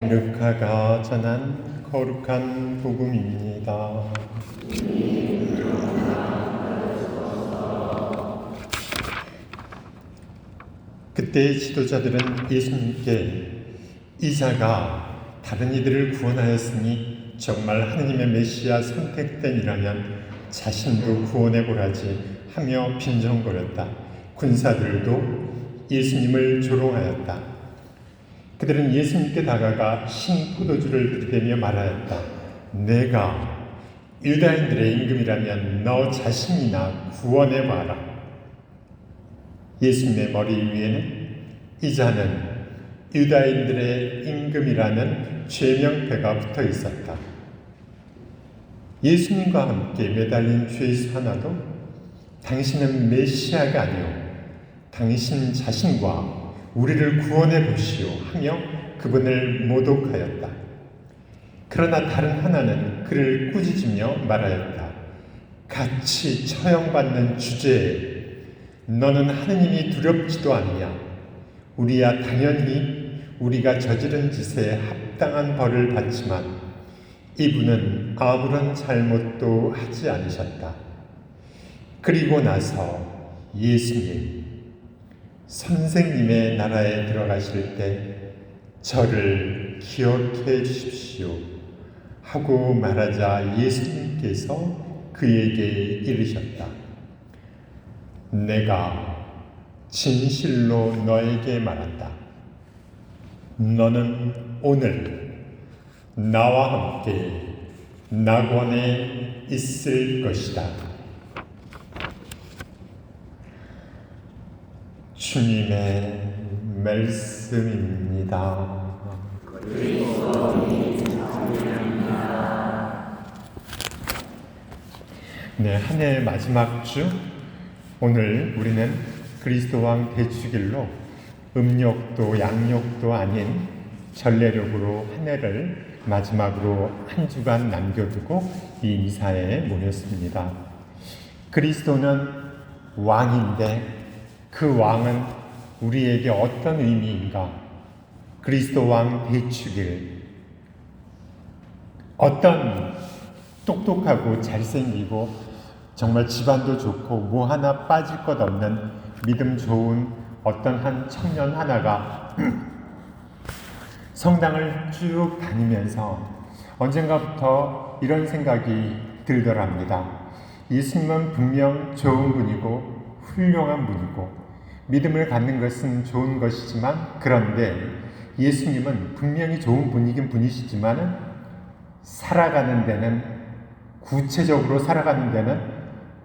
루카가 전한 거룩한 복음입니다. 그때 지도자들은 예수님께 이 자가 다른 이들을 구원하였으니 정말 하느님의 메시아 선택된 이라면 자신도 구원해 보라지 하며 빈정거렸다. 군사들도 예수님을 조롱하였다. 그들은 예수님께 다가가 신 포도주를 들이대며 말하였다. 내가 유다인들의 임금이라면 너 자신이나 구원해 봐라. 예수님의 머리 위에는 이 자는 유다인들의 임금이라는 죄명패가 붙어 있었다. 예수님과 함께 매달린 죄수 하나도 당신은 메시아가 아니오 당신 자신과 우리를 구원해 보시오 하며 그분을 모독하였다. 그러나 다른 하나는 그를 꾸짖으며 말하였다. 같이 처형받는 주제에 너는 하느님이 두렵지도 않으냐? 우리야 당연히 우리가 저지른 짓에 합당한 벌을 받지만 이분은 아무런 잘못도 하지 않으셨다. 그리고 나서 예수님, 선생님의 나라에 들어가실 때 저를 기억해 주십시오 하고 말하자 예수님께서 그에게 이르셨다. 내가 진실로 너에게 말한다. 너는 오늘 나와 함께 낙원에 있을 것이다. 주님의 말씀입니다. 네, 한 해의 마지막 주 오늘 우리는 그리스도 왕 대축일로 음력도 양력도 아닌 전례력으로 한 해를 마지막으로 한 주간 남겨두고 이 미사에 모였습니다. 그리스도는 왕인데 그 왕은 우리에게 어떤 의미인가? 그리스도 왕 대축일 어떤 똑똑하고 잘생기고 정말 집안도 좋고 뭐 하나 빠질 것 없는 믿음 좋은 어떤 한 청년 하나가 성당을 쭉 다니면서 언젠가부터 이런 생각이 들더랍니다. 예수님은 분명 좋은 분이고 훌륭한 분이고 믿음을 갖는 것은 좋은 것이지만 그런데 예수님은 분명히 좋은 분이긴 분이시지만 살아가는 데는 구체적으로 살아가는 데는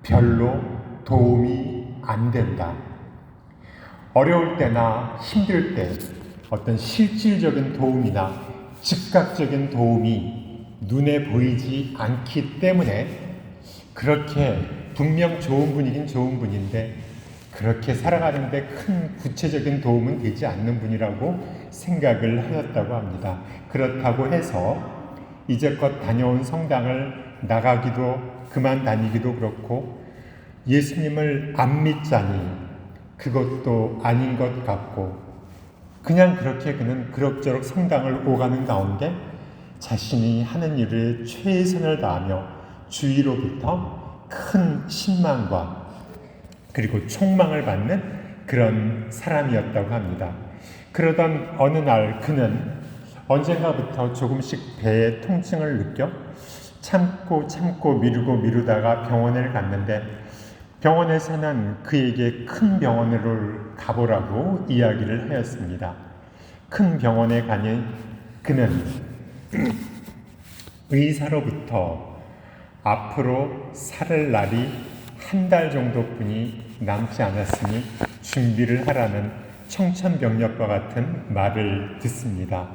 별로 도움이 안 된다. 어려울 때나 힘들 때 어떤 실질적인 도움이나 즉각적인 도움이 눈에 보이지 않기 때문에 그렇게 분명 좋은 분이긴 좋은 분인데 그렇게 살아가는데 큰 구체적인 도움은 되지 않는 분이라고 생각을 하였다고 합니다. 그렇다고 해서 이제껏 다녀온 성당을 나가기도 그만 다니기도 그렇고 예수님을 안 믿자니 그것도 아닌 것 같고 그냥 그렇게 그는 그럭저럭 성당을 오가는 가운데 자신이 하는 일을 최선을 다하며 주위로부터 큰 신망과 그리고 총망을 받는 그런 사람이었다고 합니다. 그러던 어느 날 그는 언젠가부터 조금씩 배의 통증을 느껴 참고 미루다가 병원을 갔는데 병원에서는 그에게 큰 병원으로 가보라고 이야기를 하였습니다. 큰 병원에 가니 그는 의사로부터 앞으로 살 날이 한 달 정도뿐이 남지 않았으니 준비를 하라는 청천벽력과 같은 말을 듣습니다.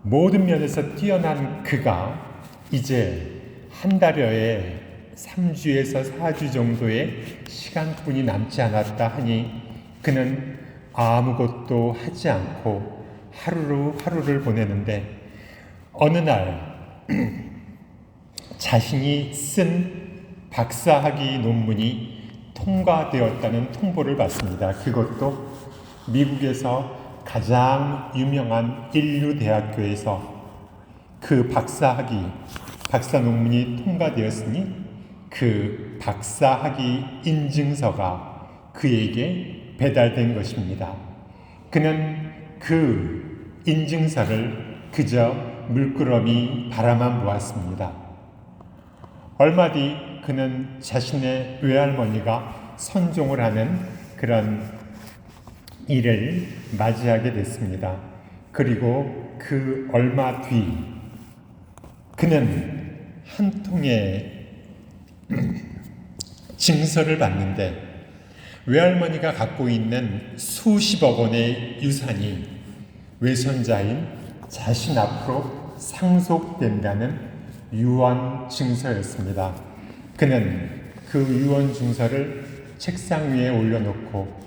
모든 면에서 뛰어난 그가 이제 한 달여에 3주에서 4주 정도의 시간뿐이 남지 않았다 하니 그는 아무것도 하지 않고 하루를 보내는데 어느 날 자신이 쓴 박사학위 논문이 통과되었다는 통보를 받습니다. 그것도 미국에서 가장 유명한 인류대학교에서 그 박사 논문이 통과되었으니 그 박사학위 인증서가 그에게 배달된 것입니다. 그는 그 인증서를 그저 물끄러미 바라만 보았습니다. 얼마 뒤 그는 자신의 외할머니가 선종을 하는 그런 일을 맞이하게 됐습니다. 그리고 그 얼마 뒤 그는 한 통의 증서를 받는데 외할머니가 갖고 있는 수십억 원의 유산이 외손자인 자신 앞으로 상속된다는 유언 증서였습니다. 그는 그 유언 증서를 책상 위에 올려놓고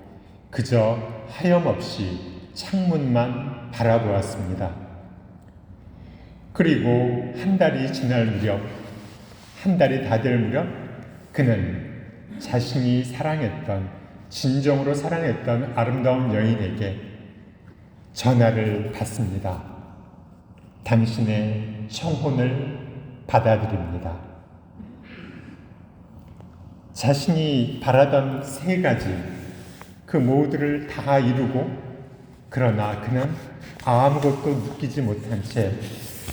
그저 하염없이 창문만 바라보았습니다. 그리고 한 달이 다 될 무렵 그는 자신이 진정으로 사랑했던 아름다운 여인에게 전화를 받습니다. 당신의 청혼을 받아들입니다. 자신이 바라던 세 가지 그 모두를 다 이루고 그러나 그는 아무것도 느끼지 못한 채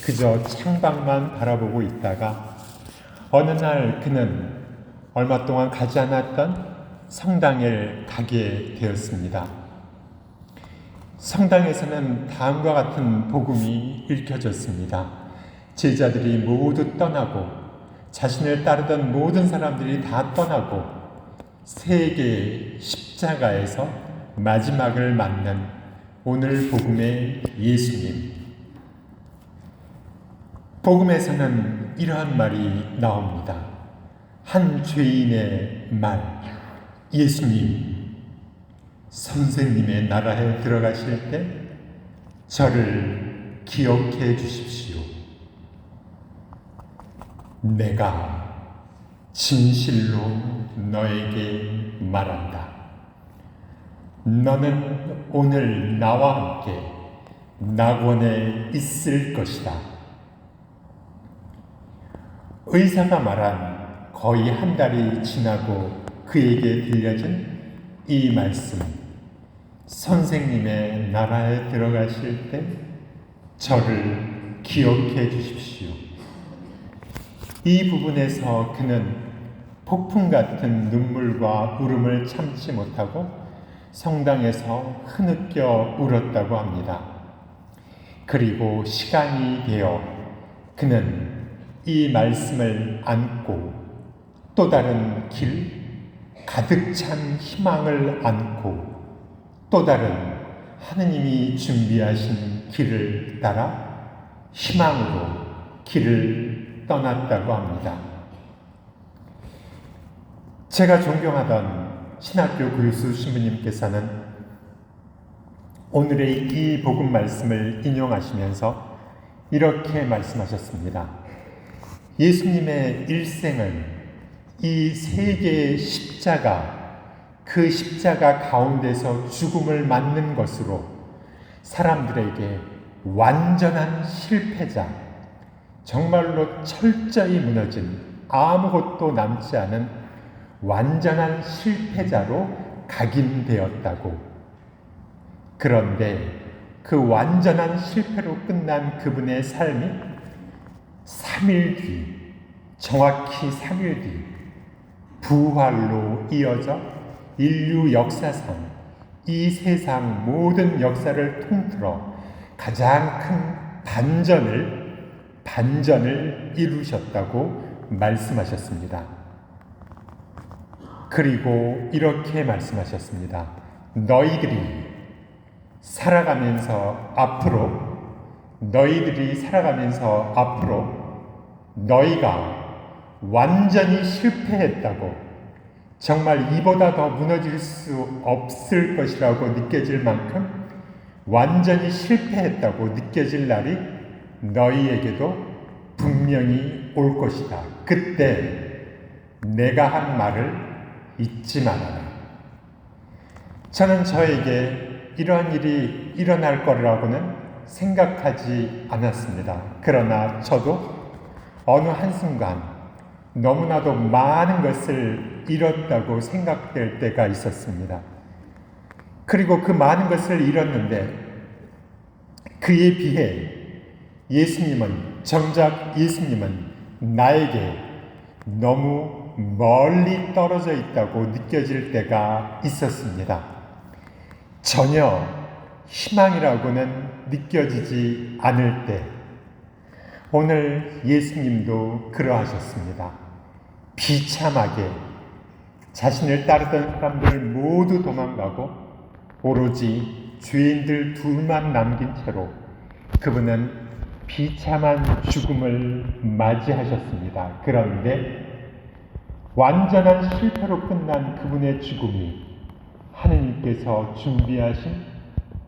그저 창밖만 바라보고 있다가 어느 날 그는 얼마 동안 가지 않았던 성당에 가게 되었습니다. 성당에서는 다음과 같은 복음이 읽혀졌습니다. 제자들이 모두 떠나고 자신을 따르던 모든 사람들이 다 떠나고 세계의 십자가에서 마지막을 맞는 오늘 복음의 예수님. 복음에서는 이러한 말이 나옵니다. 한 죄인의 말, 예수님, 선생님의 나라에 들어가실 때 저를 기억해 주십시오. 내가 진실로 너에게 말한다. 너는 오늘 나와 함께 낙원에 있을 것이다. 의사가 말한 거의 한 달이 지나고 그에게 들려진 이 말씀, 선생님의 나라에 들어가실 때 저를 기억해 주십시오. 이 부분에서 그는 폭풍 같은 눈물과 울음을 참지 못하고 성당에서 흐느껴 울었다고 합니다. 그리고 시간이 되어 그는 이 말씀을 안고 또 다른 길, 가득 찬 희망을 안고 또 다른 하느님이 준비하신 길을 따라 희망으로 길을 떠났다고 합니다. 제가 존경하던 신학교 교수 신부님께서는 오늘의 이 복음 말씀을 인용하시면서 이렇게 말씀하셨습니다. 예수님의 일생은 이 세계의 십자가, 그 십자가 가운데서 죽음을 맞는 것으로 사람들에게 완전한 실패자, 정말로 철저히 무너진 아무것도 남지 않은 완전한 실패자로 각인되었다고. 그런데 그 완전한 실패로 끝난 그분의 삶이 3일 뒤, 정확히 3일 뒤 부활로 이어져 인류 역사상, 이 세상 모든 역사를 통틀어 가장 큰 반전을 이루셨다고 말씀하셨습니다. 그리고 이렇게 말씀하셨습니다. 너희들이 살아가면서 앞으로 너희가 완전히 실패했다고, 정말 이보다 더 무너질 수 없을 것이라고 느껴질 만큼 완전히 실패했다고 느껴질 날이 너희에게도 분명히 올 것이다. 그때 내가 한 말을 잊지 말아라. 저는 저에게 이러한 일이 일어날 거라고는 생각하지 않았습니다. 그러나 저도 어느 한순간 너무나도 많은 것을 잃었다고 생각될 때가 있었습니다. 그리고 그 많은 것을 잃었는데 그에 비해 정작 예수님은 나에게 너무 멀리 떨어져 있다고 느껴질 때가 있었습니다. 전혀 희망이라고는 느껴지지 않을 때, 오늘 예수님도 그러하셨습니다. 비참하게 자신을 따르던 사람들 모두 도망가고 오로지 죄인들 둘만 남긴 채로 그분은 비참한 죽음을 맞이하셨습니다. 그런데 완전한 실패로 끝난 그분의 죽음이 하느님께서 준비하신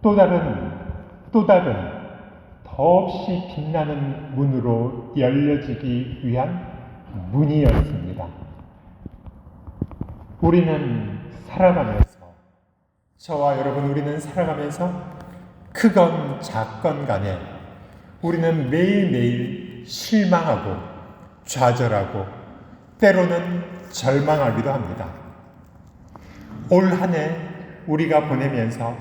또 다른 더없이 빛나는 문으로 열려지기 위한 문이었습니다. 우리는 살아가면서, 저와 여러분, 우리는 살아가면서 크건 작건 간에 우리는 매일매일 실망하고 좌절하고 때로는 절망하기도 합니다. 올 한 해 우리가 보내면서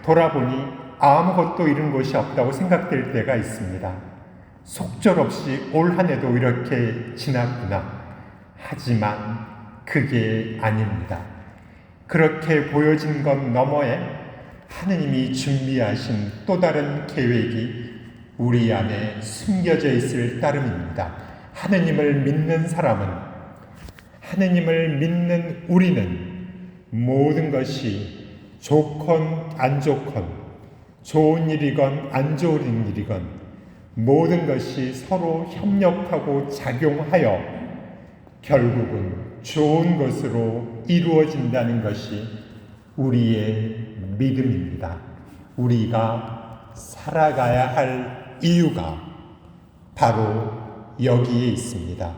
돌아보니 아무것도 잃은 것이 없다고 생각될 때가 있습니다. 속절없이 올 한 해도 이렇게 지났구나. 하지만 그게 아닙니다. 그렇게 보여진 것 너머에 하느님이 준비하신 또 다른 계획이 우리 안에 숨겨져 있을 따름입니다. 하느님을 믿는 사람은, 하느님을 믿는 우리는 모든 것이 좋건 안 좋건, 좋은 일이건 안 좋은 일이건 모든 것이 서로 협력하고 작용하여 결국은 좋은 것으로 이루어진다는 것이 우리의 믿음입니다. 우리가 살아가야 할 이유가 바로 여기에 있습니다.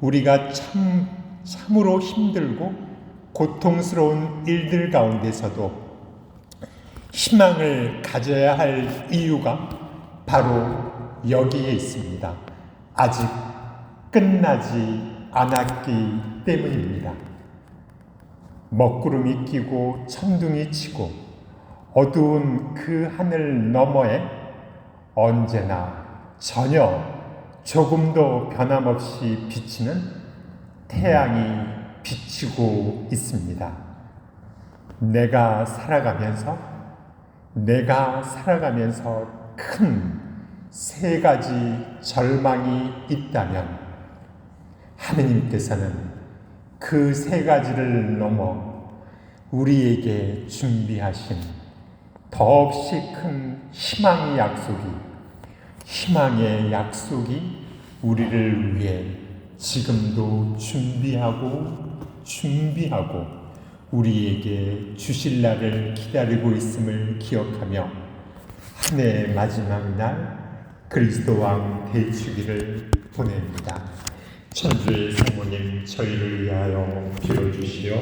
우리가 참으로 힘들고 고통스러운 일들 가운데서도 희망을 가져야 할 이유가 바로 여기에 있습니다. 아직 끝나지 않았기 때문입니다. 먹구름이 끼고 천둥이 치고 어두운 그 하늘 너머에 언제나 전혀 조금도 변함없이 비치는 태양이 비치고 있습니다. 내가 살아가면서 큰 세 가지 절망이 있다면 하느님께서는 그 세 가지를 넘어 우리에게 준비하신 더없이 큰 희망의 약속이 우리를 위해 지금도 준비하고 우리에게 주실 날을 기다리고 있음을 기억하며 한 해의 마지막 날 그리스도 왕 대축일을 보냅니다. 천주의 성모님, 저희를 위하여 빌어주시오.